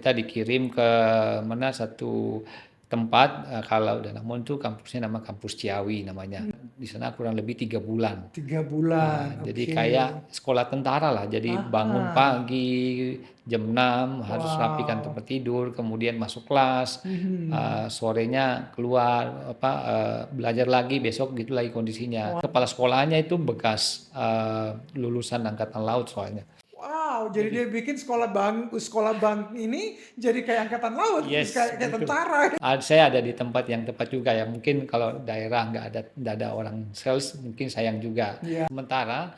kita dikirim ke mana satu tempat, kalau Danamon tuh kampusnya nama Kampus Ciawi namanya. Di sana kurang lebih 3 bulan. 3 bulan, Jadi oke. kayak sekolah tentara lah. Jadi bangun Aha, pagi jam 6 harus rapikan wow. tempat tidur, kemudian masuk kelas, Mhm. sorenya keluar belajar lagi besok gitu lagi kondisinya. Wah. Kepala sekolahnya itu bekas lulusan angkatan laut soalnya. Wow, jadi Jadi dia bikin sekolah bank ini jadi kayak angkatan laut, yes, kayak betul. tentara. Saya ada di tempat yang tepat juga ya. Mungkin kalau daerah nggak ada orang sales, mungkin sayang juga. Iya. Sementara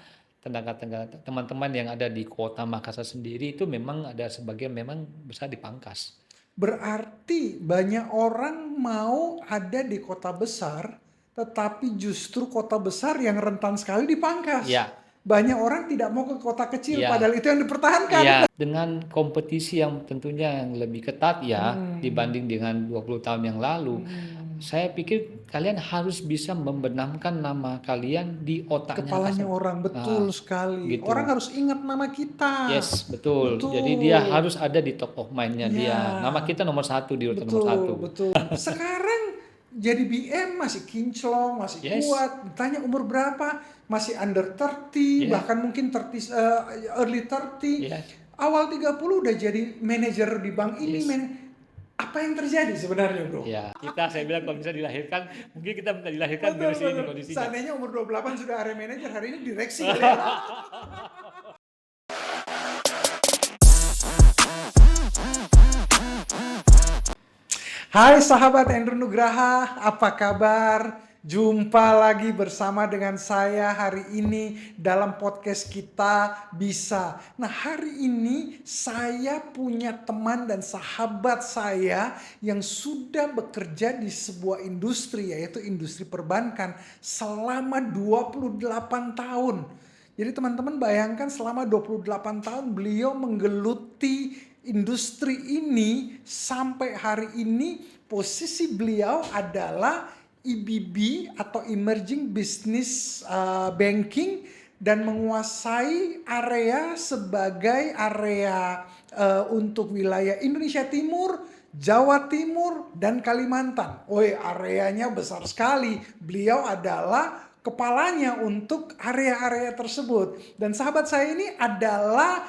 teman-teman yang ada di kota Makassar sendiri itu memang ada sebagian memang besar di Pangkas. Berarti banyak orang mau ada di kota besar, tetapi justru kota besar yang rentan sekali dipangkas. Iya, Banyak orang tidak mau ke kota kecil, iya, padahal itu yang dipertahankan. iya. Dengan kompetisi yang tentunya yang lebih ketat ya Hmm, dibanding dengan 20 tahun yang lalu, hmm. saya pikir kalian harus bisa membenamkan nama kalian di otaknya Kepalanya customer. orang, betul Nah, sekali. Orang gitu. harus ingat nama kita. Yes, betul. Jadi dia Betul. harus ada di top of mind-nya Iya, dia. Nama kita nomor satu di urutan nomor betul, satu. betul. Sekarang jadi BM masih kinclong, masih Yes, kuat. Tanya umur berapa, masih under 30, yes, bahkan mungkin 30, early 30. yes, Awal 30 udah jadi manajer di bank ini. yes. Apa yang terjadi sebenarnya, Bro? Ya, saya bilang kalau bisa dilahirkan, mungkin kita minta dilahirkan Betul, dari sini betul. kondisinya. Seandainya umur 28 sudah area manajer, hari ini direksi kali ya. Hai sahabat Andrew Nugraha, apa kabar? Jumpa lagi bersama dengan saya hari ini dalam podcast kita Bisa. Nah, hari ini saya punya teman dan sahabat saya yang sudah bekerja di sebuah industri, yaitu industri perbankan selama 28 tahun. Jadi teman-teman bayangkan selama 28 tahun beliau menggeluti industri ini sampai hari ini posisi beliau adalah EBB atau Emerging Business Banking dan menguasai area sebagai area untuk wilayah Indonesia Timur, Jawa Timur, dan Kalimantan. Woi, areanya besar sekali. Beliau adalah kepalanya untuk area-area tersebut. Dan sahabat saya ini adalah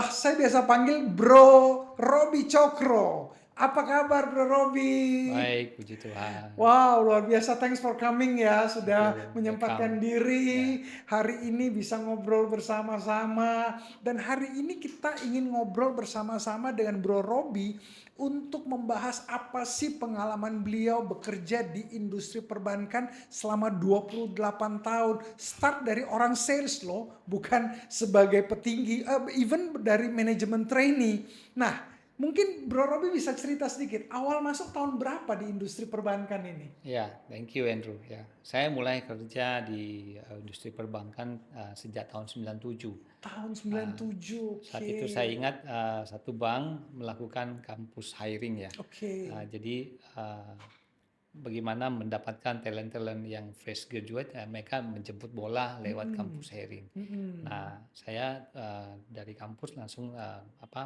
saya biasa panggil Bro Robi Cokro. Apa kabar Bro Robi? Baik, puji Tuhan. Wow, luar biasa. Thanks for coming ya. Thank Sudah you, menyempatkan welcome. Ya, diri. Hari ini bisa ngobrol bersama-sama. Dan hari ini kita ingin ngobrol bersama-sama dengan Bro Robi untuk membahas apa sih pengalaman beliau bekerja di industri perbankan selama 28 tahun. Start dari orang sales loh, bukan sebagai petinggi, even dari manajemen trainee. Nah, mungkin Bro Robi bisa cerita sedikit, awal masuk tahun berapa di industri perbankan ini? ya, thank you Andrew. Ya, saya mulai kerja di industri perbankan sejak tahun 97. Tahun Ah, 97, Saat oke. itu saya ingat satu bank melakukan kampus hiring ya. Oke. Jadi bagaimana mendapatkan talent-talent yang fresh graduate, mereka menjemput bola lewat Mm-mm. kampus hiring. Mm-mm. Nah, saya dari kampus langsung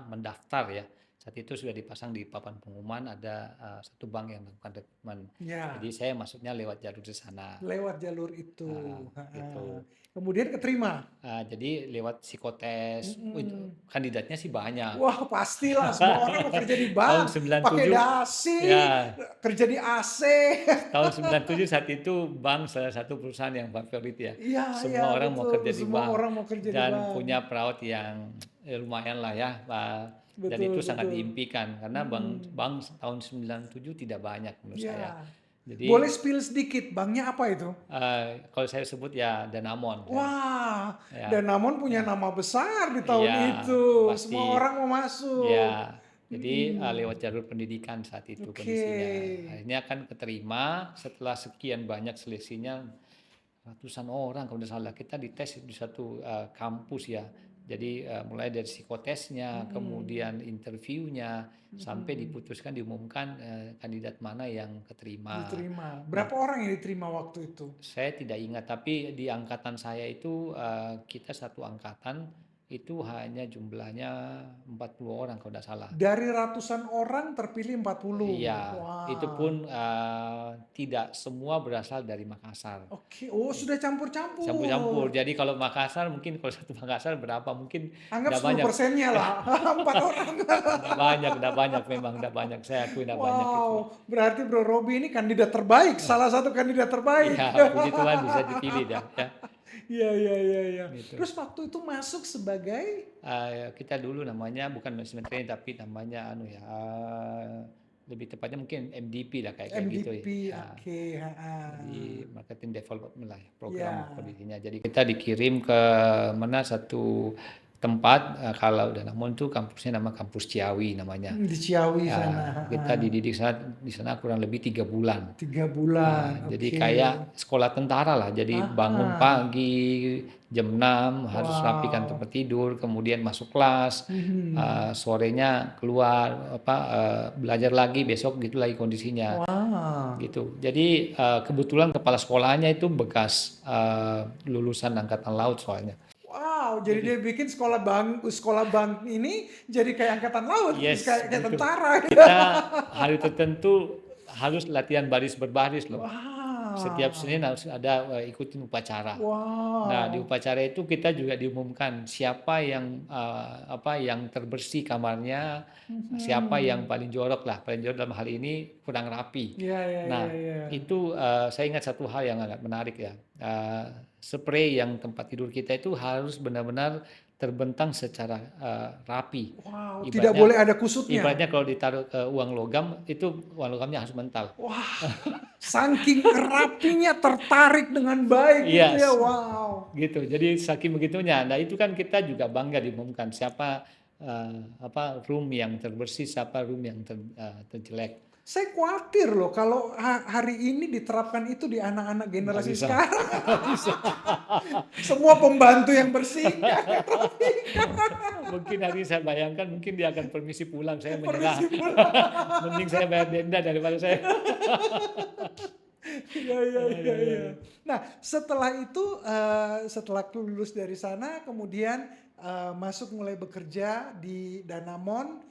mendaftar ya. Saat itu sudah dipasang di papan pengumuman ada satu bank yang melakukan rekrutmen. Jadi Ya, saya masuknya lewat jalur di sana. lewat jalur itu. Gitu. Kemudian keterima. Jadi lewat psikotes, Mm-mm. kandidatnya sih banyak. Wah, pastilah semua orang mau kerja di Tahun bank, pakai 97, dasi, ya, kerja di AC. tahun 97 saat itu bank salah satu perusahaan yang favorit ya. Iya, iya Semua orang mau betul. kerja di Semua bank orang mau kerja di dan bank. punya perawat yang lumayan lah ya, dan itu Betul, sangat betul. diimpikan karena bank Mm-mm. bank tahun 97 tidak banyak menurut saya. Ya. Boleh Jadi spill sedikit, banknya apa itu? kalau saya sebut ya Danamon ya. Wah, Ya, dan namun punya ya, nama besar di tahun ya itu. pasti. Semua orang mau masuk. Ya, jadi Mm-mm. lewat jalur pendidikan saat itu Oke. kondisinya. Akhirnya kan keterima setelah sekian banyak seleksinya ratusan orang kalau tidak salah. Kita dites di satu kampus ya. Jadi mulai dari psikotesnya, Mm-mm. kemudian interviewnya, sampai Mm-mm. diputuskan diumumkan kandidat mana yang keterima. Diterima. Nah, Berapa orang yang diterima waktu itu? saya tidak ingat, tapi di angkatan saya itu kita satu angkatan itu hanya jumlahnya 40 orang kalau tidak salah. Dari ratusan orang terpilih 40. Iya, itu Wah. pun tidak semua berasal dari Makassar. Oke, oh sudah campur-campur. Campur-campur. Jadi kalau Makassar mungkin kalau satu Makassar berapa mungkin Anggap tidak banyak. 10%-nya lah, 4 orang. Tidak banyak memang tidak banyak. Saya akui tidak banyak itu. Wow, berarti Bro Robi ini kandidat terbaik, salah satu kandidat terbaik. Iya, puji Tuhan bisa dipilih dah. Ya, Iya, iya, iya, iya. gitu. Terus waktu itu masuk sebagai Kita dulu namanya bukan management training tapi namanya lebih tepatnya mungkin MDP lah kayak gitu ya. MVP, oke. Di marketing development lah ya, program Ya. kondisinya. Jadi kita dikirim ke mana satu tempat kalau Danamon itu kampusnya nama kampus Ciawi namanya. Di Ciawi Ya, sana. kita dididik di sana kurang lebih 3 bulan. 3 bulan, Jadi oke. kayak sekolah tentara lah. Jadi bangun pagi jam 6 harus rapikan tempat tidur, kemudian masuk kelas, sorenya keluar belajar lagi besok gitu lagi kondisinya. Wah. Gitu. Jadi kebetulan kepala sekolahnya itu bekas lulusan angkatan laut soalnya. Wow, jadi dia bikin sekolah bank ini jadi kayak angkatan laut, Yes, kayak gitu. tentara. Kita hari tertentu harus latihan baris berbaris loh. Wow. Setiap Senin harus ada ikutin upacara. Wow. Nah, di upacara itu kita juga diumumkan siapa yang yang terbersih kamarnya, siapa yang paling jorok lah. Paling jorok dalam hal ini kurang rapi. Iya, iya, Nah, iya. itu saya ingat satu hal yang agak menarik ya. Spray yang tempat tidur kita itu harus benar-benar terbentang secara rapi. Wow, Ibaratnya- tidak boleh ada kusutnya. Ibaratnya kalau ditaruh uang logam, itu uang logamnya harus mental. Wah, saking rapinya tertarik dengan baik gitu Yes. ya. Wow. Gitu. Jadi saking begitunya. Nah, itu kan kita juga bangga diumumkan siapa room yang terbersih, siapa room yang terjelek. Saya khawatir loh kalau hari ini diterapkan itu di anak-anak generasi bisa. sekarang. Semua pembantu yang bersih. Mungkin hari saya bayangkan mungkin dia akan permisi pulang, saya menyerah. Permisi pulang. Mending saya bayar denda daripada saya. Iya. Nah, setelah itu, setelah lulus dari sana, kemudian masuk mulai bekerja di Danamon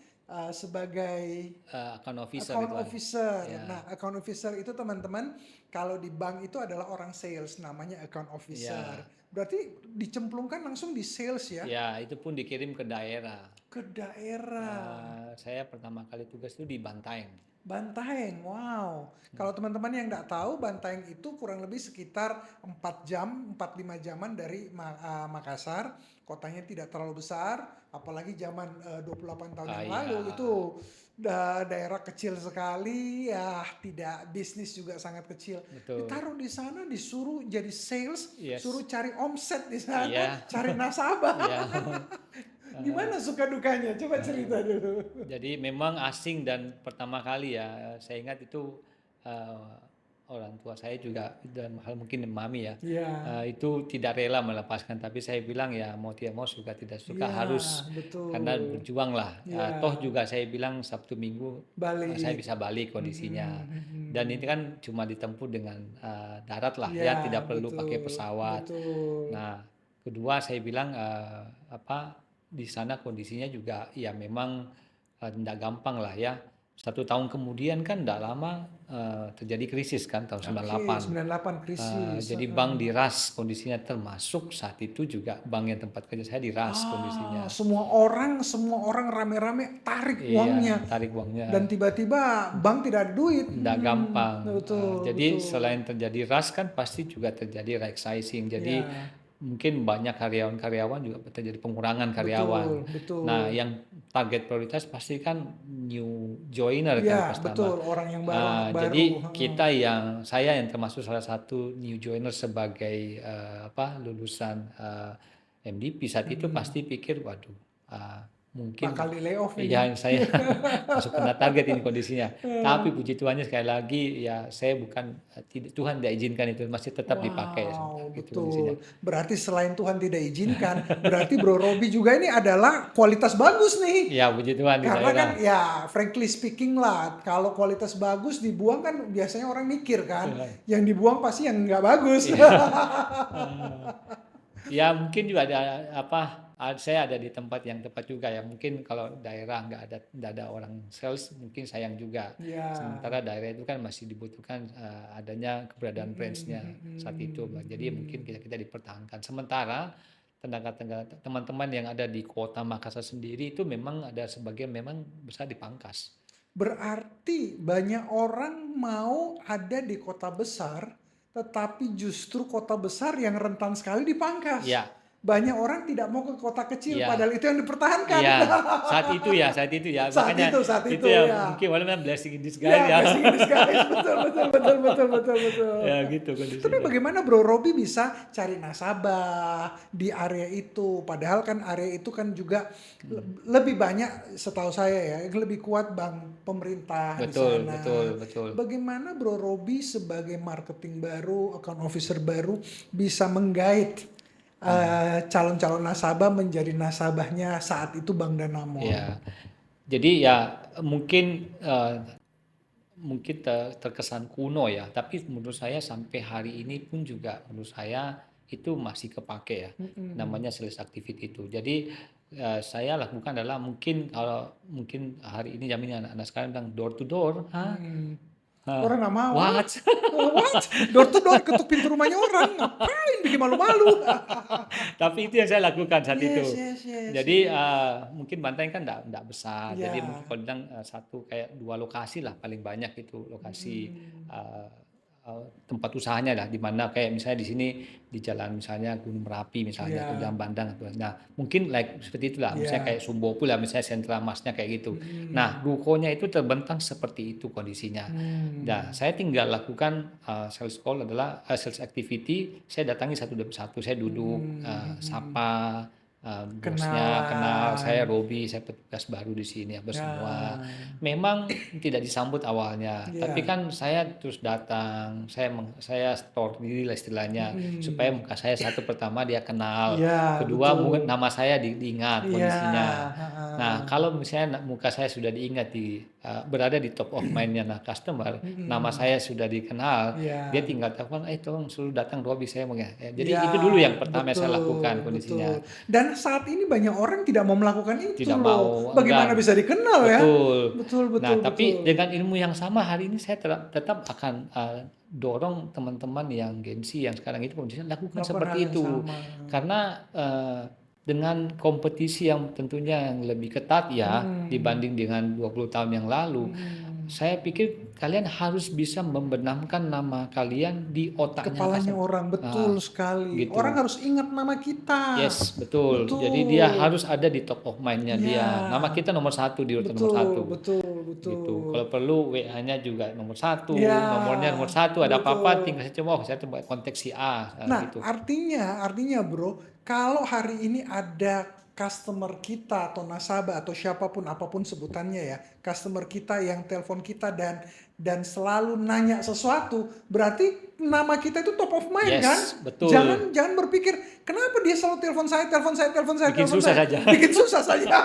sebagai Account officer account itu kan. officer. Ya. Nah, account officer itu teman-teman, kalau di bank itu adalah orang sales, namanya account officer. Ya. Berarti dicemplungkan langsung di sales ya? Ya, itu pun dikirim ke daerah. Ke daerah. Saya pertama kali tugas itu di Bantaeng. Bantaeng, wow. Kalau teman-teman yang nggak tahu, Bantaeng itu kurang lebih sekitar 4 jam, 4-5 jaman dari Makassar. Kotanya tidak terlalu besar, apalagi zaman 28 tahun yang lalu Iya. itu daerah kecil sekali, ya tidak, bisnis juga sangat kecil. Betul. Ditaruh di sana, disuruh jadi sales, Yes. suruh cari omset di sana, Iya. cari nasabah. Ya. Gimana suka dukanya? Coba cerita dulu. Jadi memang asing dan pertama kali ya, saya ingat itu orang tua saya juga dalam hal mungkin mami ya, Iya. itu tidak rela melepaskan, tapi saya bilang ya mau tidak mau suka tidak suka Iya, harus betul. karena berjuang lah. Iya. Toh juga saya bilang Sabtu Minggu Balik. saya bisa balik kondisinya. Dan ini kan cuma ditempuh dengan darat lah Iya, ya, tidak perlu betul, pakai pesawat. betul. Nah, kedua saya bilang di sana kondisinya juga ya memang tidak gampang lah ya. 1 tahun kemudian kan tidak lama terjadi krisis kan tahun 98. 98 krisis. Jadi bank diras kondisinya, termasuk saat itu juga bank yang tempat kerja saya diras kondisinya. Semua orang rame-rame tarik Iya, uangnya. tarik uangnya. Dan tiba-tiba bank tidak ada duit. Tidak gampang. Betul. Jadi betul. selain terjadi ras kan pasti juga terjadi right sizing. Jadi Ya. mungkin banyak karyawan-karyawan juga terjadi pengurangan karyawan. Betul. Nah, yang target prioritas pasti kan new joiner Ya, kan pertama. betul, orang yang baru. Jadi saya yang termasuk salah satu new joiner sebagai lulusan MDP saat itu pasti pikir waduh mungkin bakal di layoff ini. ya saya masuk kena target ini kondisinya. Tapi puji Tuhannya sekali lagi ya saya bukan Tuhan tidak izinkan itu, masih tetap dipakai. Wow, Gitu betul. kondisinya. Berarti selain Tuhan tidak izinkan, berarti Bro Robi juga ini adalah kualitas bagus nih. Ya puji Tuhan di Karena daerah. kan ya frankly speaking lah, kalau kualitas bagus dibuang kan biasanya orang mikir kan, yang dibuang pasti yang nggak bagus. Ya mungkin juga ada Saya ada di tempat yang tepat juga ya. Mungkin kalau daerah nggak ada orang sales, mungkin sayang juga. Ya. Sementara daerah itu kan masih dibutuhkan adanya keberadaan branch-nya saat itu, Bang. Jadi mungkin kita dipertahankan. Sementara teman-teman yang ada di kota Makassar sendiri itu memang ada sebagian memang besar dipangkas. Berarti banyak orang mau ada di kota besar, tetapi justru kota besar yang rentan sekali dipangkas. Iya, Banyak orang tidak mau ke kota kecil, iya. padahal itu yang dipertahankan. Iya, saat itu ya. Makanya Saat itu itu ya ya. mungkin walaupun blessing in disguise Ya, ya. blessing in disguise. Betul, betul, betul, betul, betul, betul. Ya gitu Tapi kondisinya. bagaimana Bro Robi bisa cari nasabah di area itu? Padahal kan area itu kan juga lebih banyak, setahu saya ya, yang lebih kuat bank pemerintah di Betul, betul, sana. betul. Bagaimana Bro Robi sebagai marketing baru, account officer baru bisa menggait calon-calon nasabah menjadi nasabahnya saat itu Bank Danamon? Ya. Jadi ya mungkin terkesan kuno ya, tapi menurut saya sampai hari ini pun juga menurut saya itu masih kepake ya. Mm-mm. Namanya sales activity itu. Jadi saya lakukan adalah mungkin kalau mungkin hari ini jaminnya anak-anak sekarang bilang door to door, hah? Hmm. Hah? Orang nggak mau, ah. What? What? Door to door, ketuk pintu rumahnya orang. Ngapain bikin malu-malu? Tapi itu yang saya lakukan saat itu. Yes, yes, yes, Jadi yes. mungkin Bantaeng kan enggak besar. Jadi mungkin Ya. kalau bilang satu kayak dua lokasi lah paling banyak itu lokasi Hmm. uh, tempat usahanya lah di mana kayak misalnya di sini di jalan misalnya Gunung Merapi misalnya atau Ya. Jalan Bandang. Nah, mungkin like seperti itulah misalnya kayak Ya. Sumbo pula misalnya sentra emasnya kayak gitu. Nah, Hmm. rukonya itu terbentang seperti itu kondisinya. Nah, Hmm. saya tinggal lakukan sales call adalah sales activity. Saya datangi satu demi satu. Saya duduk, Hmm. sapa bosnya, kenal saya Kenalan. Robi, saya petugas baru di sini apa semua. Ya. Memang tidak disambut awalnya, tapi Ya. kan saya terus datang, saya store diri lah istilahnya supaya Hmm. muka saya satu pertama dia kenal, Ya, kedua betul. nama saya diingat Iya. kondisinya. Nah, Ha-ha. kalau misalnya muka saya sudah diingat berada di top of mind-nya customer, nama Hmm. saya sudah dikenal, dia Ya. tinggal telepon, tolong suruh datang Robi saya mau ya. Jadi Ya, itu dulu yang pertama yang saya lakukan betul, kondisinya. betul. Dan saat ini banyak orang tidak mau melakukan itu Tidak loh. mau, Bagaimana enggan. bisa dikenal ya? Betul. Betul, Nah, betul, tapi betul. dengan ilmu yang sama hari ini saya tetap akan dorong teman-teman yang Gen Z yang sekarang itu kondisinya lakukan Melakukan hal seperti yang itu. sama. Karena dengan kompetisi yang tentunya yang lebih ketat ya Hmm, dibanding dengan 20 tahun yang lalu, hmm. saya pikir kalian harus bisa membenamkan nama kalian di otaknya Kepalanya customer. orang, betul Nah, sekali. Orang gitu. harus ingat nama kita. Yes, betul. Jadi dia Betul. harus ada di top of mind-nya Iya, dia. Nama kita nomor satu di urutan nomor betul, satu, betul, gitu. betul. Kalau perlu WA-nya juga nomor Iya, satu, nomornya nomor satu. Ada apa-apa betul. tinggal saya coba, saya coba kontak si A, Nah, gitu. artinya bro, kalau hari ini ada customer kita atau nasabah atau siapapun apapun sebutannya ya, customer kita yang telepon kita dan selalu nanya sesuatu, berarti nama kita itu top of mind kan? Yes, betul. Jangan berpikir kenapa dia selalu telepon saya, telepon saya, telepon saya, Bikin telepon susah saya, saja. bikin susah saja.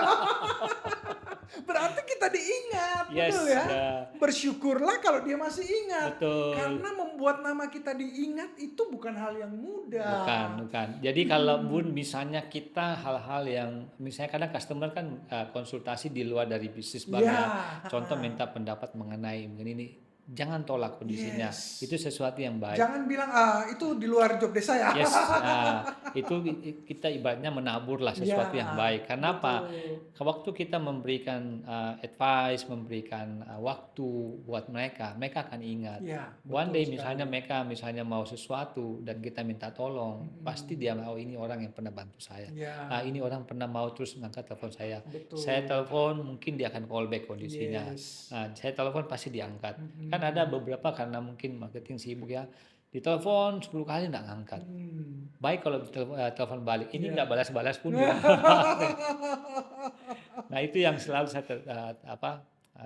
Berarti kita diingat, betul Yes, ya? ya, Bersyukurlah kalau dia masih ingat. betul. Karena membuat nama kita diingat itu bukan hal yang Bukan, mudah. bukan. Jadi kalau bun misalnya kita hal-hal yang misalnya kadang customer kan konsultasi di luar dari bisnis bang Ya, ya. Contoh minta pendapat mengenai ini, jangan tolak kondisinya. yes. Itu sesuatu yang baik. Jangan bilang itu di luar job desk saya. Yes, itu kita ibaratnya menabur lah Ya, sesuatu yang baik. Kenapa? betul. Waktu kita memberikan advice, memberikan waktu buat mereka, mereka akan ingat. Ya, One betul day sekali. misalnya mereka mau sesuatu dan kita minta tolong, pasti dia mau ini orang yang pernah bantu saya. Ya, Ini orang pernah mau terus mengangkat telepon saya. Saya betul. telepon mungkin dia akan call back kondisinya. Yes. Saya telepon pasti diangkat. Kan ada beberapa karena mungkin marketing sibuk ya. Ditelepon 10 kali nggak ngangkat. Baik kalau telepon balik, ini nggak Ya. balas-balas pun ya. Nah itu yang selalu saya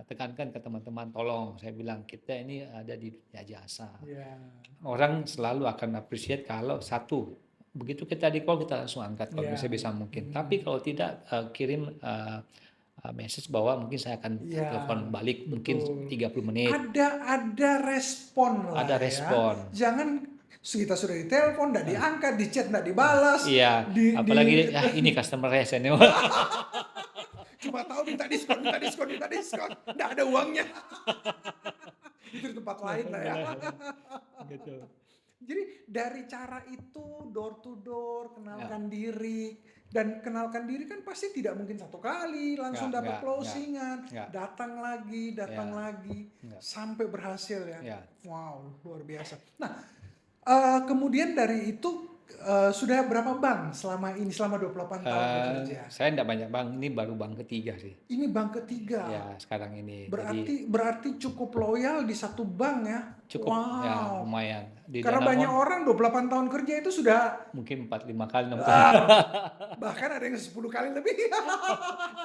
tekankan ke teman-teman, tolong saya bilang kita ini ada di dunia jasa. Ya. Orang selalu akan appreciate kalau satu, begitu kita di call kita langsung angkat kalau Ya. bisa mungkin. Tapi kalau tidak kirim message bahwa mungkin saya akan Ya, telepon balik mungkin betul. 30 menit. Ada respon lah Ada ya. respon. Jangan Kita sudah ditelepon, nggak diangkat, di chat nggak dibalas, Iya, apalagi ini customer recent. cuma tahu minta diskon, minta diskon, minta diskon, nggak ada uangnya. Itu di tempat lain lah ya. Gitu. Jadi dari cara itu door to door, Ya, kenalkan diri, dan kenalkan diri kan pasti tidak mungkin satu kali langsung dapat closingan, enggak. datang Ya, lagi enggak. sampai berhasil ya. Ya. Wow, luar biasa. Nah, kemudian dari itu sudah berapa bank selama 28 tahun bekerja? Saya enggak banyak bank, ini baru bank ketiga sih. Ini bank ketiga. Ya, sekarang ini. Jadi Berarti cukup loyal di satu bank ya. cukup ya Wow. lumayan. Di Karena banyak Danamon orang 28 tahun kerja itu sudah mungkin 4-5 kali, 6 kali. bahkan ada yang 10 kali lebih.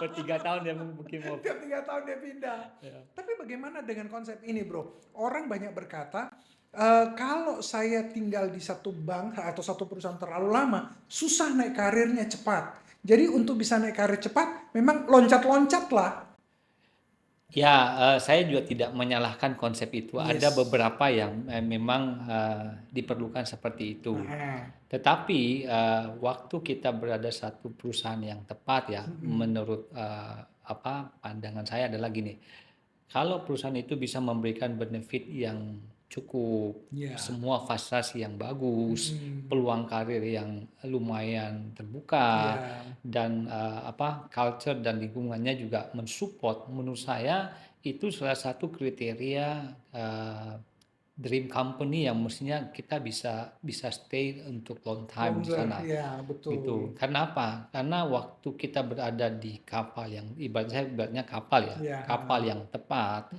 Per 3 tahun ya mungkin mau. Tiap 3 tahun dia pindah. Ya. Tapi bagaimana dengan konsep ini bro? Orang banyak berkata, kalau saya tinggal di satu bank atau satu perusahaan terlalu lama, susah naik karirnya cepat. Jadi untuk bisa naik karir cepat, memang loncat-loncat lah. Ya, saya juga tidak menyalahkan konsep itu. Ada Yes. beberapa yang memang diperlukan seperti itu. Nah, Tetapi waktu kita berada satu perusahaan yang tepat ya, menurut pandangan saya adalah gini. Kalau perusahaan itu bisa memberikan benefit yang cukup, ya. semua fasilitas yang bagus, peluang karir yang lumayan terbuka, Ya. dan culture dan lingkungannya juga mensupport, menurut saya itu salah satu kriteria dream company yang mestinya kita bisa stay untuk long time di Longer, sana. ya betul. Gitu. Karena apa? Karena waktu kita berada di kapal yang ibaratnya kapal ya, Ya. kapal yang tepat,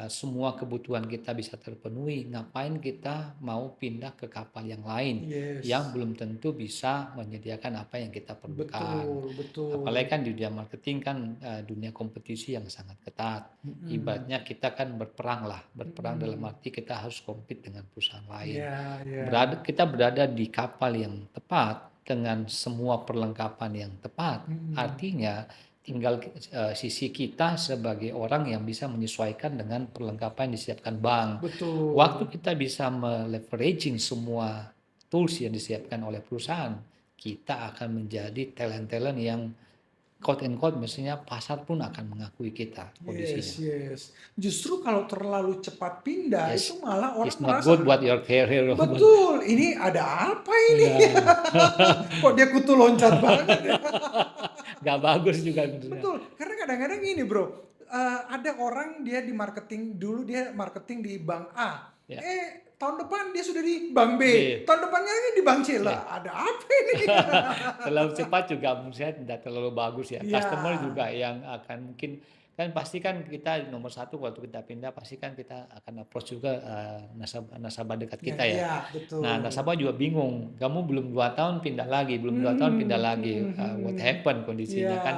semua kebutuhan kita bisa terpenuhi. Ngapain kita mau pindah ke kapal yang lain Yes. yang belum tentu bisa menyediakan apa yang kita perlukan. Betul. Apalagi kan di dunia marketing kan dunia kompetisi yang sangat ketat. Ibaratnya kita kan berperang dalam arti kita harus compete dengan perusahaan lain. Ya. Kita berada di kapal yang tepat dengan semua perlengkapan yang tepat. Artinya tinggal sisi kita sebagai orang yang bisa menyesuaikan dengan perlengkapan yang disiapkan bank. Betul. Waktu kita bisa meleveraging semua tools yang disiapkan oleh perusahaan, kita akan menjadi talent-talent yang quote and quote mestinya pasar pun akan mengakui kita kondisinya. Yes. Justru kalau terlalu cepat pindah Yes. itu malah orang It's not merasa good buat your career. betul. Ini ada apa ini? Kok dia kutu loncat banget ya? Gak bagus juga maksudnya. Betul. Karena kadang-kadang ini bro, ada orang dia di marketing dulu dia marketing di bank A. Ya. Tahun depan dia sudah di bank B. Tahun depannya ini di bank C lah. Ada apa ini? Terlalu cepat juga menurut saya tidak terlalu bagus ya. Ya. Customer juga yang akan mungkin kan pasti kan kita nomor satu waktu kita pindah pasti kan kita akan approach juga nasabah dekat kita ya. Ya, betul. Nah nasabah juga bingung, kamu belum 2 tahun pindah lagi, belum 2 tahun pindah lagi, what happened kondisinya Ya, kan.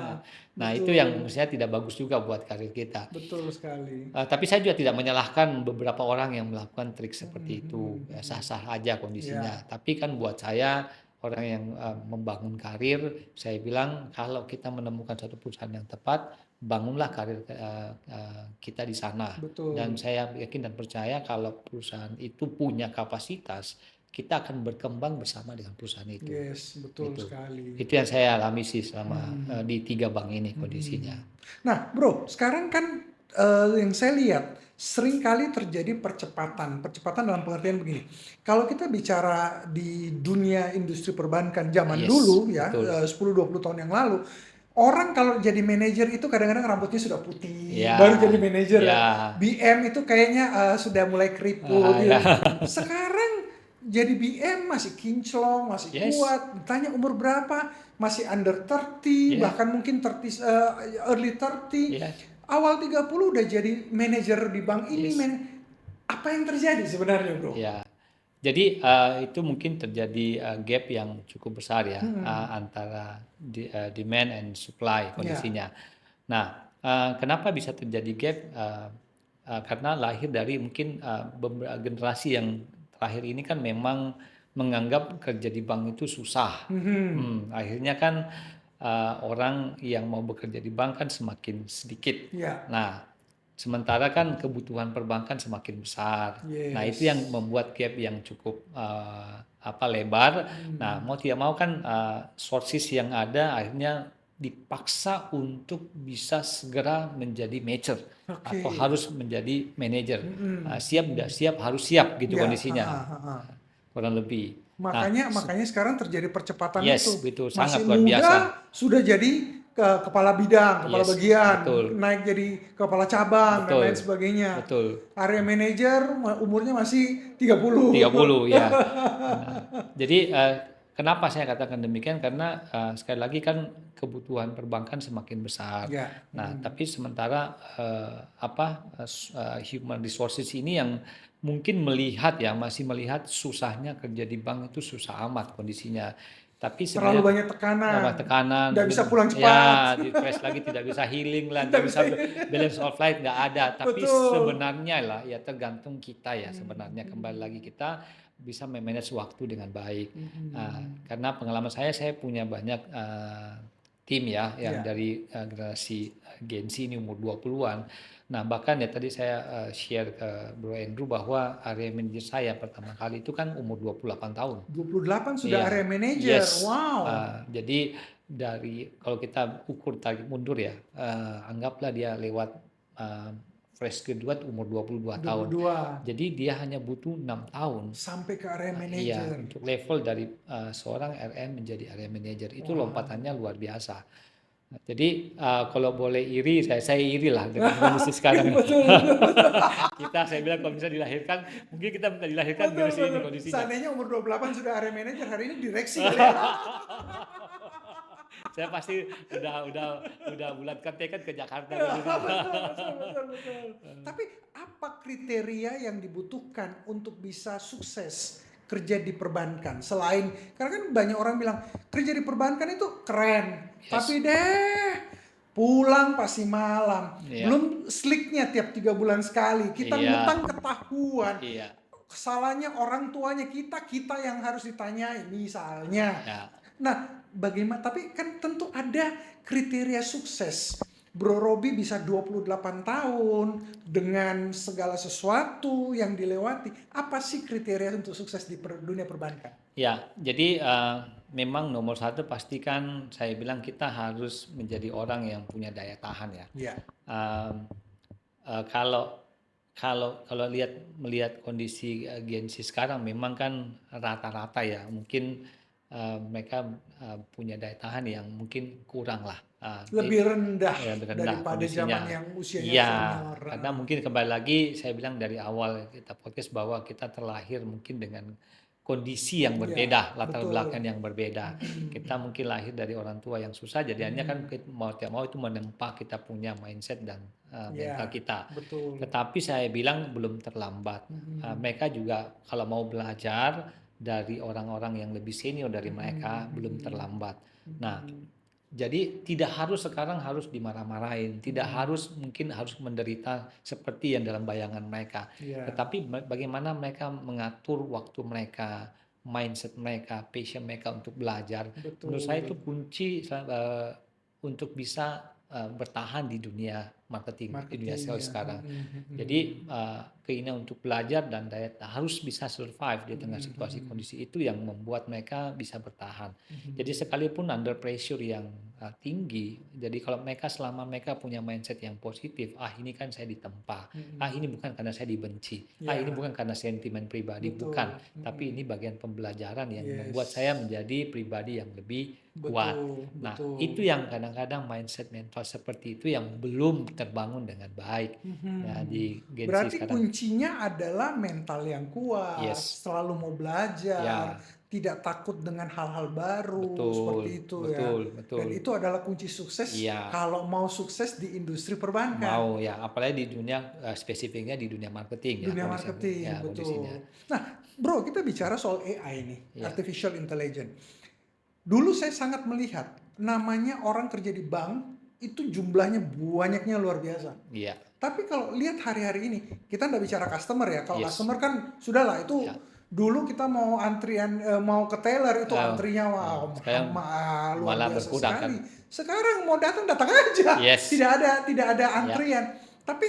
Nah betul. itu yang menurut saya tidak bagus juga buat karir kita. Betul sekali. Tapi saya juga tidak menyalahkan beberapa orang yang melakukan trik seperti itu. Sah-sah aja kondisinya. Tapi kan buat saya orang yang membangun karir, saya bilang kalau kita menemukan satu perusahaan yang tepat, bangunlah karir kita di sana. Betul. Dan saya yakin dan percaya kalau perusahaan itu punya kapasitas, kita akan berkembang bersama dengan perusahaan itu. Yes, betul Gitu. sekali. Itu yang saya alami sih selama di 3 bank ini kondisinya. Nah, bro, sekarang kan yang saya lihat seringkali terjadi percepatan dalam pengertian begini. Kalau kita bicara di dunia industri perbankan zaman Yes, dulu ya, betul. 10-20 tahun yang lalu, orang kalau jadi manajer itu kadang-kadang rambutnya sudah putih, Ya, baru jadi manajer. ya. BM itu kayaknya sudah mulai keriput. Ya. Sekarang jadi BM masih kinclong, masih Yes. kuat. Ditanya umur berapa, masih under 30, Yeah. bahkan mungkin 30, early 30. Yes. Awal 30 udah jadi manajer di bank ini, Yes. Apa yang terjadi sebenarnya, bro? Ya, jadi itu mungkin terjadi gap yang cukup besar ya antara demand and supply kondisinya. Nah, kenapa bisa terjadi gap? Karena lahir dari mungkin beberapa generasi yang terakhir ini kan memang menganggap kerja di bank itu susah. Akhirnya kan orang yang mau bekerja di bank kan semakin sedikit. Ya. Nah, Sementara kan kebutuhan perbankan semakin besar. Nah, itu yang Yes. membuat gap yang cukup lebar. Nah, mau tidak mau kan sources yang ada akhirnya dipaksa untuk bisa segera menjadi mature Oke. atau harus menjadi manajer. Mm-mm. Siap tidak siap harus siap gitu Ya, kondisinya, kurang lebih. Nah, makanya makanya sekarang terjadi percepatan yes, itu. betul, Masih sangat luar biasa. muda sudah jadi kepala bidang, kepala Yes, bagian, betul, naik jadi kepala cabang dan lain betul, sebagainya. betul. Area manager umurnya masih 30. 30 ya. Nah, jadi kenapa saya katakan demikian? Karena sekali lagi kan kebutuhan perbankan semakin besar. Ya. Nah, tapi sementara human resources ini yang mungkin melihat ya masih melihat susahnya kerja di bank itu susah amat kondisinya. Tapi Terlalu sebenarnya banyak tekanan. tekanan, Nggak bisa pulang cepat. ya di crash lagi tidak bisa healing lah, Nggak nggak bisa. bisa balance of life nggak ada. Tapi Betul. sebenarnya lah ya tergantung kita ya sebenarnya kembali lagi kita bisa memanage waktu dengan baik. Karena pengalaman saya punya banyak tim ya yang Ya. dari generasi Gen Z ini umur 20-an. Nah, bahkan ya tadi saya share ke Bro Andrew bahwa area manager saya pertama kali itu kan umur 28 tahun. 28 sudah area Iya, manager. yes. Wow. Jadi dari kalau kita ukur tarik mundur ya, anggaplah dia lewat fresh graduate umur 22 tahun. 22 Jadi dia hanya butuh 6 tahun. sampai ke area Iya, manager. untuk level dari seorang RM menjadi area manager itu lompatannya luar biasa. Nah, jadi kalau boleh iri, saya iri lah dengan kondisi sekarang. Betul, betul, betul. Saya bilang kalau bisa dilahirkan, mungkin kita minta dilahirkan Betul, generasi ini betul. kondisinya. Seandainya umur 28 sudah area manager, hari ini direksi kali ya. Saya pasti udah bulatkan tekad ke Jakarta. Betul. Tapi apa kriteria yang dibutuhkan untuk bisa sukses kerja di perbankan? Selain, karena kan banyak orang bilang kerja di perbankan itu keren, Yes. tapi deh pulang pasti malam. Iya. Belum slicknya tiap 3 bulan sekali. Kita Iya. ngutang ketahuan. Iya. Kesalahannya orang tuanya kita yang harus ditanyai misalnya. Ya. Nah, bagaimana? Tapi kan tentu ada kriteria sukses. Bro Robi bisa 28 tahun dengan segala sesuatu yang dilewati. Apa sih kriteria untuk sukses di dunia perbankan? Ya, jadi memang nomor satu pastikan saya bilang kita harus menjadi orang yang punya daya tahan ya. Ya. Kalau melihat kondisi Gen Z sekarang memang kan rata-rata ya mungkin mereka punya daya tahan yang mungkin kurang lah. Lebih rendah daripada kondisinya. zaman yang usianya Iya, senior. karena mungkin kembali lagi saya bilang dari awal kita podcast bahwa kita terlahir mungkin dengan kondisi yang berbeda, latar betul. belakang yang berbeda. Kita mungkin lahir dari orang tua yang susah, jadinya kan mau tidak mau itu menempa kita punya mindset dan mental kita. Betul. Tetapi saya bilang belum terlambat. Mereka juga kalau mau belajar dari orang-orang yang lebih senior dari mereka belum terlambat. Nah, jadi tidak harus sekarang harus dimarah-marahin, tidak mungkin harus menderita seperti yang dalam bayangan mereka. Tetapi bagaimana mereka mengatur waktu mereka, mindset mereka, passion mereka untuk belajar. Menurut saya itu kunci untuk bisa bertahan di dunia marketing, di dunia sales sekarang. Jadi keinginan untuk belajar dan harus bisa survive di tengah situasi kondisi itu yang membuat mereka bisa bertahan. Jadi sekalipun under pressure yang tinggi, jadi kalau selama mereka punya mindset yang positif, ini kan saya ditempa, ini bukan karena saya dibenci, ini bukan karena sentimen pribadi, bukan, tapi ini bagian pembelajaran yang membuat saya menjadi pribadi yang lebih kuat. Nah, itu yang kadang-kadang mindset mental seperti itu yang belum terbangun dengan baik ya, di Gen Z berarti sekarang. Kuncinya adalah mental yang kuat, selalu mau belajar, tidak takut dengan hal-hal baru, seperti itu betul. Dan itu adalah kunci sukses kalau mau sukses di industri perbankan. Mau ya, apalagi di dunia spesifiknya di dunia marketing. Dunia marketing, betul. Nah, bro, kita bicara soal AI nih, artificial intelligence. Dulu saya sangat melihat namanya orang kerja di bank itu jumlahnya banyaknya luar biasa. Iya. Tapi kalau lihat hari-hari ini, kita nggak bicara customer ya. Kalau customer kan sudahlah itu dulu kita mau antrian mau ke teller itu antrinya luar biasa sekali. Kan? Sekarang mau datang aja. Tidak ada antrian. Tapi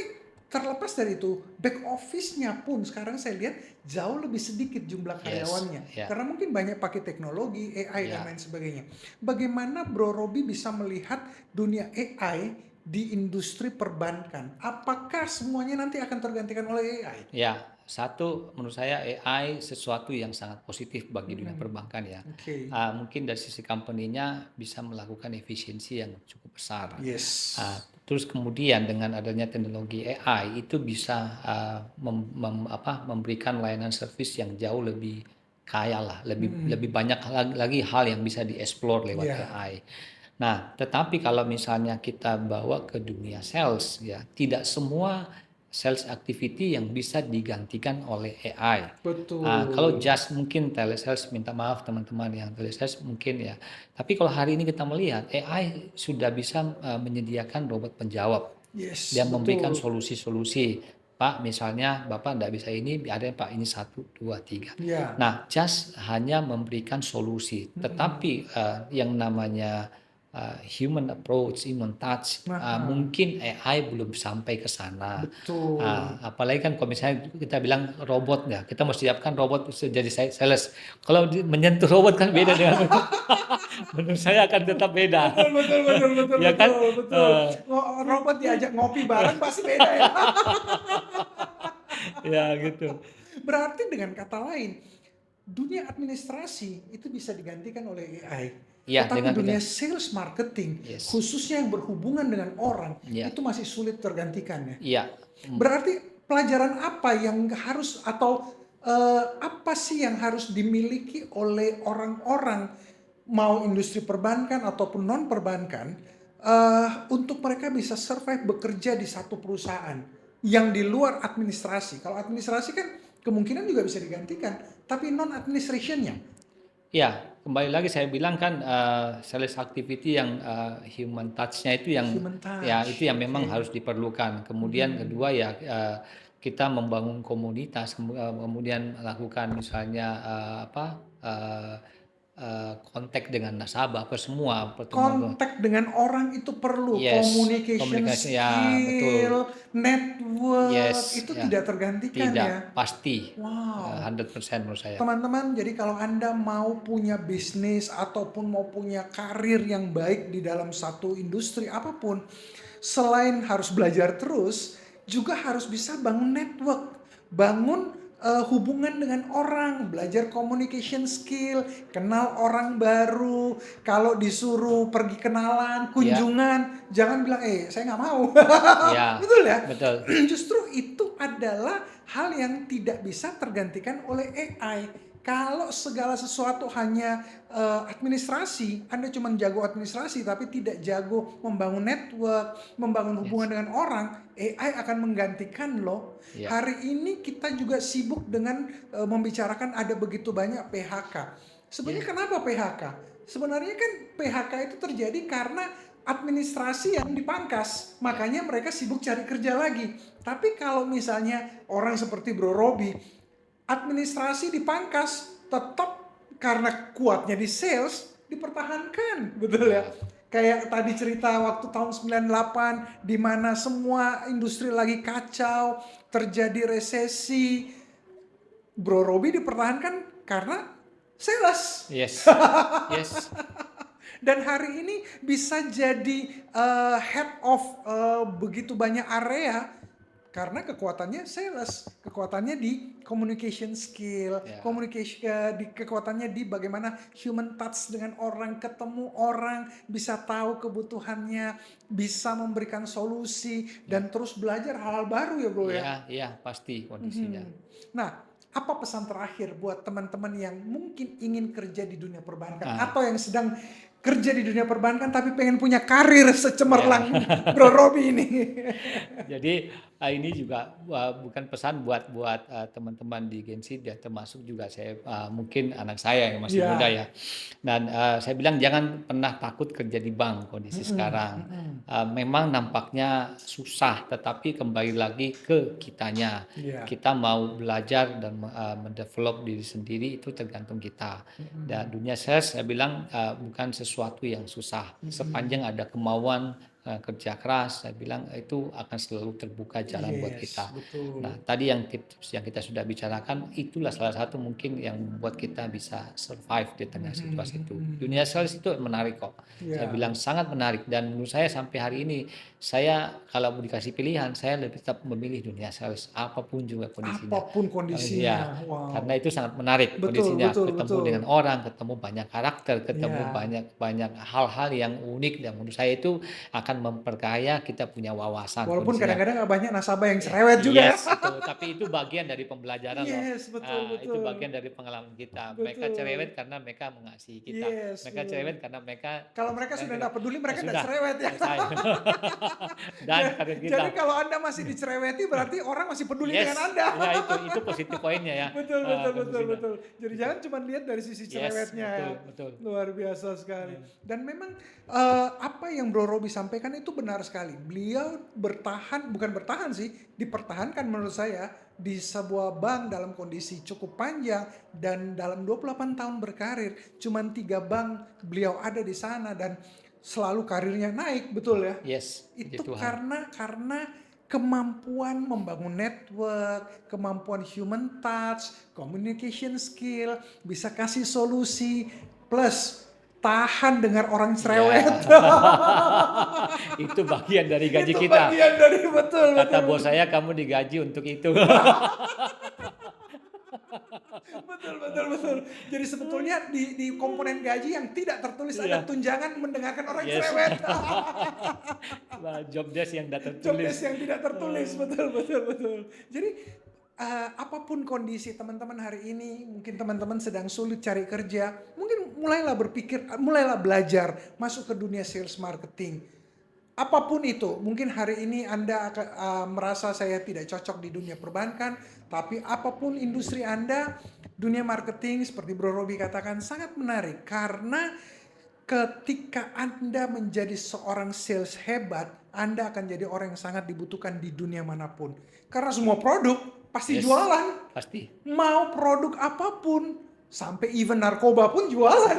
terlepas dari itu, back office-nya pun sekarang saya lihat jauh lebih sedikit jumlah Yes, karyawannya. ya, Karena mungkin banyak pakai teknologi, AI dan ya. lain sebagainya. Bagaimana Bro Robi bisa melihat dunia AI di industri perbankan? Apakah semuanya nanti akan tergantikan oleh AI? Ya, satu menurut saya AI sesuatu yang sangat positif bagi dunia Mm-mm. perbankan ya. Oke. Mungkin dari sisi company-nya bisa melakukan efisiensi yang cukup besar. Yes. Terus kemudian dengan adanya teknologi AI itu bisa memberikan layanan service yang jauh lebih kaya lah, lebih Mm-mm. lebih banyak lagi hal yang bisa dieksplor lewat Ya, AI. Nah, tetapi kalau misalnya kita bawa ke dunia sales ya, tidak semua sales activity yang bisa digantikan oleh AI. Kalau betul. just mungkin telesales, minta maaf teman-teman yang telesales mungkin ya. Tapi kalau hari ini kita melihat AI sudah bisa menyediakan robot penjawab Yes, dan memberikan betul. solusi-solusi. Pak, misalnya Bapak tidak bisa ini, ada Pak ini satu, dua, tiga. Ya. Nah, just hanya memberikan solusi. Mm-mm. Tetapi yang namanya human approach, human touch, Nah, mungkin AI belum sampai ke sana. betul. Apalagi kan kalau misalnya kita bilang robot ya, kita mau siapkan robot jadi sales. Kalau menyentuh robot kan beda dengan menurut saya akan tetap beda. Betul, betul, betul, betul, Ya kan? betul, betul. Eh, Robot diajak ngopi bareng pasti beda ya. ya gitu. Berarti dengan kata lain, dunia administrasi itu bisa digantikan oleh AI. Ya Tetapi dengan dunia kita. sales marketing, Yes. khususnya yang berhubungan dengan orang, Ya. itu masih sulit tergantikan ya. Iya. Berarti pelajaran apa yang harus atau apa sih yang harus dimiliki oleh orang-orang mau industri perbankan ataupun non perbankan untuk mereka bisa survive bekerja di satu perusahaan yang di luar administrasi. Kalau administrasi kan kemungkinan juga bisa digantikan, tapi non administrationnya. Ya, kembali lagi saya bilang kan sales activity yang human touch-nya itu yang Human ya touch, itu yang oke. memang harus diperlukan. Kemudian kedua ya kita membangun komunitas, kemudian melakukan misalnya eh, kontak dengan nasabah, apa semua pertemuan. Kontak dengan orang itu perlu, Yes, communication komunikasi ya betul. skill, network, Yes, itu ya. tidak tergantikan ya. Tidak, pasti. Wow. 100% menurut saya. Teman-teman, jadi kalau Anda mau punya bisnis ataupun mau punya karir yang baik di dalam satu industri apapun, selain harus belajar terus, juga harus bisa bangun network, bangun hubungan dengan orang, belajar communication skill, kenal orang baru. Kalau disuruh pergi kenalan, Ya, kunjungan, jangan bilang, saya nggak mau. ya, Betul ya? betul. Justru itu adalah hal yang tidak bisa tergantikan oleh AI. Kalau segala sesuatu hanya administrasi, Anda cuma jago administrasi tapi tidak jago membangun network, membangun Yes. hubungan dengan orang, AI akan menggantikan loh. Ya, Hari ini kita juga sibuk dengan membicarakan ada begitu banyak PHK. Sebenarnya ya, kenapa PHK? Sebenarnya kan PHK itu terjadi karena administrasi yang dipangkas. ya, Makanya mereka sibuk cari kerja lagi. Tapi kalau misalnya orang seperti Bro Robi, administrasi dipangkas, tetap karena kuatnya di sales, dipertahankan. Betul ya? ya, Kayak tadi cerita waktu tahun 98, di mana semua industri lagi kacau, terjadi resesi. Bro Robi dipertahankan karena sales. yes, yes, Dan hari ini bisa jadi head of begitu banyak area karena kekuatannya sales, kekuatannya di communication skill, ya, kekuatannya di bagaimana human touch dengan orang, ketemu orang, bisa tahu kebutuhannya, bisa memberikan solusi dan ya, terus belajar hal-hal baru ya bro ya. ya, ya, pasti kondisinya. Nah, apa pesan terakhir buat teman-teman yang mungkin ingin kerja di dunia perbankan Ah, atau yang sedang kerja di dunia perbankan tapi pengen punya karir ya. secemerlang Bro Robi ini? Jadi ini juga bukan pesan buat buat teman-teman di Gensi dan termasuk juga saya mungkin anak saya yang masih muda Ya. ya. Dan saya bilang jangan pernah takut kerja di bank kondisi sekarang. Memang nampaknya susah, tetapi kembali lagi ke kitanya. Ya. Kita mau belajar dan mendevelop diri sendiri itu tergantung kita. Dan dunia sales saya bilang bukan sesuatu yang susah. Sepanjang ada kemauan kerja keras, saya bilang itu akan selalu terbuka jalan buat Yes, kita. Nah, betul. tadi yang tips yang kita sudah bicarakan, itulah salah satu mungkin yang membuat kita bisa survive di tengah situasi itu. Dunia sales itu menarik kok. Saya Ya, bilang sangat menarik dan menurut saya sampai hari ini, saya kalau mau dikasih pilihan, saya lebih tetap memilih dunia sales, apapun juga kondisinya. apapun kondisinya. Iya, Wow. karena itu sangat menarik Betul, kondisinya, betul, ketemu betul. dengan orang, ketemu banyak karakter, ketemu Ya. banyak banyak hal-hal yang unik dan menurut saya itu akan memperkaya kita punya wawasan Walaupun kondisinya. kadang-kadang nggak banyak nasabah yang cerewet juga ya. Yes, itu bagian dari pembelajaran loh. Yes, betul, Itu betul. bagian dari pengalaman kita. Mereka cerewet Betul. karena mereka mengasihi kita. Yes, Mereka betul. cerewet karena mereka Kalau mereka sedang sudah tidak nggak peduli, ya mereka nggak sudah, cerewet ya. saya. Dan karena kita Jadi kalau Anda masih dicereweti, berarti orang masih peduli dengan yes, Anda. ya itu positif poinnya ya, Betul, betul, betul, kondisinya. betul. Jadi Itu. jangan cuma lihat dari sisi Yes, cerewetnya ya. betul, betul. Luar biasa sekali. Ya. Dan memang apa yang Bro Robi sampaikan itu benar sekali. Beliau bertahan, bukan bertahan sih, dipertahankan menurut saya di sebuah bank dalam kondisi cukup panjang dan dalam 28 tahun berkarir, cuman 3 bank beliau ada di sana dan selalu karirnya naik, betul ya? Yes, puji Itu Tuhan. karena kemampuan membangun network, kemampuan human touch, communication skill, bisa kasih solusi, plus tahan dengar orang cerewet. Ya, itu bagian dari gaji Itu kita. bagian dari betul, Kata betul, bos betul. saya, kamu digaji untuk itu. Betul, betul, betul. Jadi sebetulnya di komponen gaji yang tidak tertulis ada Iya, tunjangan mendengarkan orang yes. cerewet. Job desk yang tidak Job tertulis. desk yang tidak tertulis, betul, betul, betul. Jadi apapun kondisi teman-teman hari ini, mungkin teman-teman sedang sulit cari kerja, mungkin mulailah berpikir, mulailah belajar masuk ke dunia sales marketing. Apapun itu, mungkin hari ini Anda akan merasa saya tidak cocok di dunia perbankan, tapi apapun industri Anda, dunia marketing seperti Bro Robi katakan sangat menarik karena ketika Anda menjadi seorang sales hebat, Anda akan jadi orang yang sangat dibutuhkan di dunia manapun. Karena semua produk pasti Yes, jualan. pasti. Mau produk apapun, sampai even narkoba pun jualan.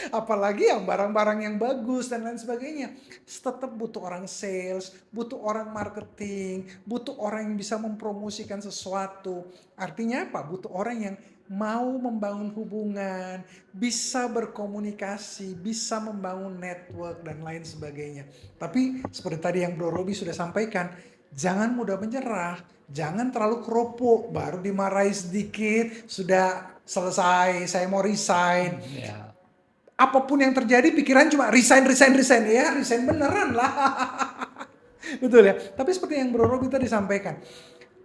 Apalagi yang barang-barang yang bagus dan lain sebagainya. Tetap butuh orang sales, butuh orang marketing, butuh orang yang bisa mempromosikan sesuatu. Artinya apa? Butuh orang yang mau membangun hubungan, bisa berkomunikasi, bisa membangun network dan lain sebagainya. Tapi seperti tadi yang Bro Robi sudah sampaikan, jangan mudah menyerah, jangan terlalu keropok, baru dimarahi sedikit, sudah selesai, saya mau resign. Ya. Apapun yang terjadi pikiran cuma resign ya, resign beneran lah. Betul ya. Tapi seperti yang Bro Robi tadi sampaikan,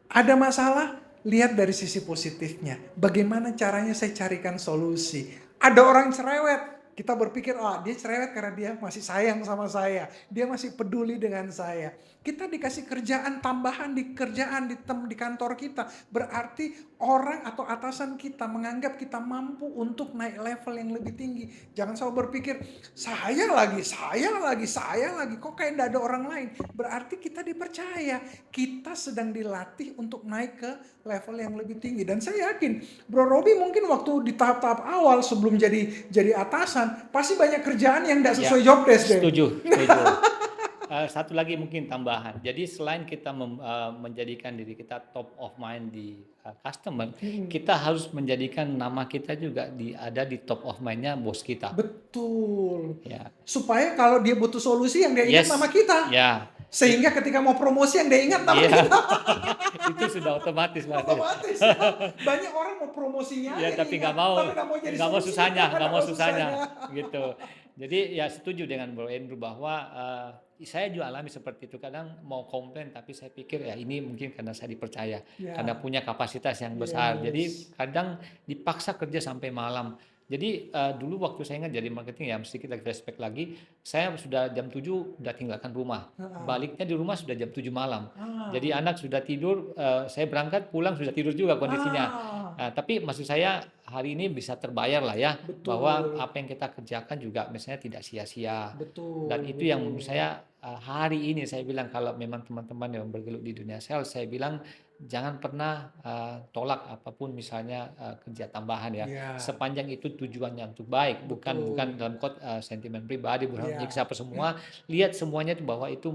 ada masalah, lihat dari sisi positifnya. Bagaimana caranya saya carikan solusi. Ada orang cerewet, kita berpikir, dia cerewet karena dia masih sayang sama saya. Dia masih peduli dengan saya. Kita dikasih kerjaan tambahan di kantor kita. Berarti orang atau atasan kita menganggap kita mampu untuk naik level yang lebih tinggi. Jangan selalu berpikir, saya lagi. Kok kayak tidak ada orang lain. Berarti kita dipercaya. Kita sedang dilatih untuk naik ke level yang lebih tinggi. Dan saya yakin, Bro Robi mungkin waktu di tahap-tahap awal sebelum jadi atasan, pasti banyak kerjaan yang tidak sesuai job desk deh. Setuju. Satu lagi mungkin tambahan. Jadi selain kita menjadikan diri kita top of mind di customer, kita harus menjadikan nama kita juga ada di top of mind-nya bos kita. Betul. Ya. Supaya kalau dia butuh solusi yang dia ingat nama kita. Ya. Sehingga ketika mau promosi yang dia ingat nama kita. Itu sudah otomatis. Otomatis. Ya. Banyak orang mau promosinya ya, tapi nggak mau susahnya, gitu. Jadi ya setuju dengan Bro Andrew bahwa saya juga alami seperti itu. Kadang mau komplain tapi saya pikir ya ini mungkin karena saya dipercaya, karena punya kapasitas yang besar. Jadi kadang dipaksa kerja sampai malam. Jadi dulu waktu saya ingat jadi marketing ya sedikit lagi flashback lagi, saya sudah jam 7 udah tinggalkan rumah. Baliknya di rumah sudah jam 7 malam. Jadi anak sudah tidur, saya berangkat pulang sudah tidur juga kondisinya. Tapi maksud saya hari ini bisa terbayar lah ya. Betul. Bahwa apa yang kita kerjakan juga misalnya tidak sia-sia. Dan itu yang menurut saya hari ini saya bilang kalau memang teman-teman yang bergelut di dunia sales, saya bilang jangan pernah tolak apapun misalnya kerja tambahan ya. Iya, Sepanjang itu tujuannya untuk baik, bukan bukan betul. dalam sentimen pribadi, bukan Iya, menyiksa apa semua. Lihat semuanya itu bahwa itu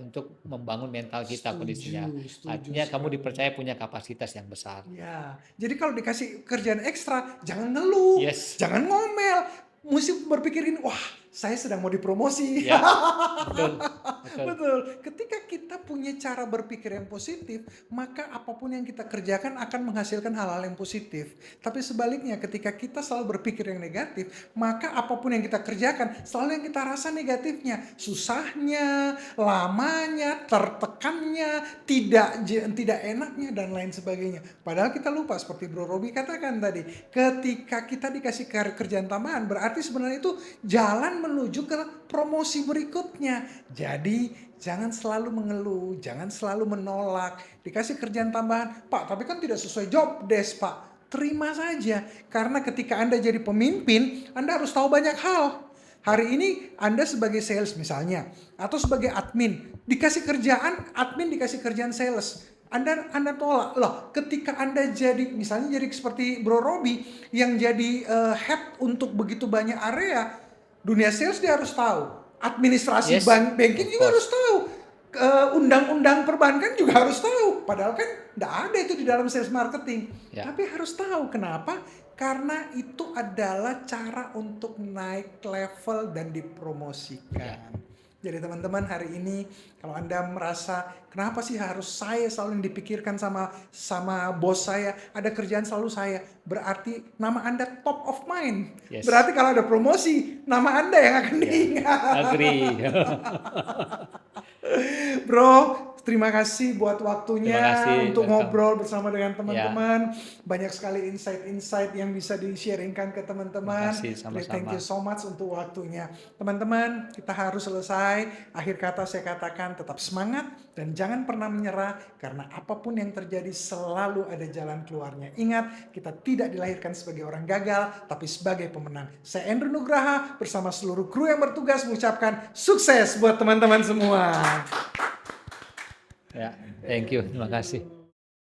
untuk membangun mental kita kondisinya. setuju Artinya kamu sekali. dipercaya punya kapasitas yang besar. Ya, jadi kalau dikasih kerjaan ekstra, jangan ngeluh, Yes, jangan ngomel. Mesti berpikirin, wah, saya sedang mau dipromosi. ya, betul, betul. Betul. Ketika kita punya cara berpikir yang positif, maka apapun yang kita kerjakan akan menghasilkan hal-hal yang positif. Tapi sebaliknya, ketika kita selalu berpikir yang negatif, maka apapun yang kita kerjakan, selalu yang kita rasa negatifnya. Susahnya, lamanya, tertekannya, tidak enaknya, dan lain sebagainya. Padahal kita lupa, seperti Bro Robi katakan tadi, ketika kita dikasih kerjaan tambahan, berarti sebenarnya itu jalan menuju ke promosi berikutnya. Jadi jangan selalu mengeluh, jangan selalu menolak. Dikasih kerjaan tambahan, Pak, tapi kan tidak sesuai job desk, Pak. Terima saja, karena ketika Anda jadi pemimpin, Anda harus tahu banyak hal. Hari ini Anda sebagai sales misalnya, atau sebagai admin, dikasih kerjaan, admin dikasih kerjaan sales. Anda tolak. Loh, ketika Anda jadi, misalnya jadi seperti Bro Robi, yang jadi head untuk begitu banyak area, dunia sales dia harus tahu, administrasi Yes, banking of juga harus course. tahu, undang-undang perbankan juga harus tahu. Padahal kan tidak ada itu di dalam sales marketing. Ya, Tapi harus tahu kenapa? Karena itu adalah cara untuk naik level dan ya, dipromosikan. Jadi teman-teman, hari ini kalau Anda merasa kenapa sih harus saya selalu yang dipikirkan sama bos saya, ada kerjaan selalu saya, berarti nama Anda top of mind. yes, Berarti kalau ada promosi, nama Anda yang akan ya, diingat. agree. Bro, terima kasih buat waktunya Terima kasih, untuk welcome. ngobrol bersama dengan Ya, teman-teman. Banyak sekali insight-insight yang bisa di-sharingkan ke terima teman-teman. kasih Thank you sama-sama. so much untuk waktunya. Teman-teman, kita harus selesai. Akhir kata saya katakan tetap semangat dan jangan pernah menyerah, karena apapun yang terjadi selalu ada jalan keluarnya. Ingat, kita tidak dilahirkan sebagai orang gagal, tapi sebagai pemenang. Saya Andrew Nugraha bersama seluruh kru yang bertugas mengucapkan sukses buat teman-teman semua. Ya, thank you, terima kasih.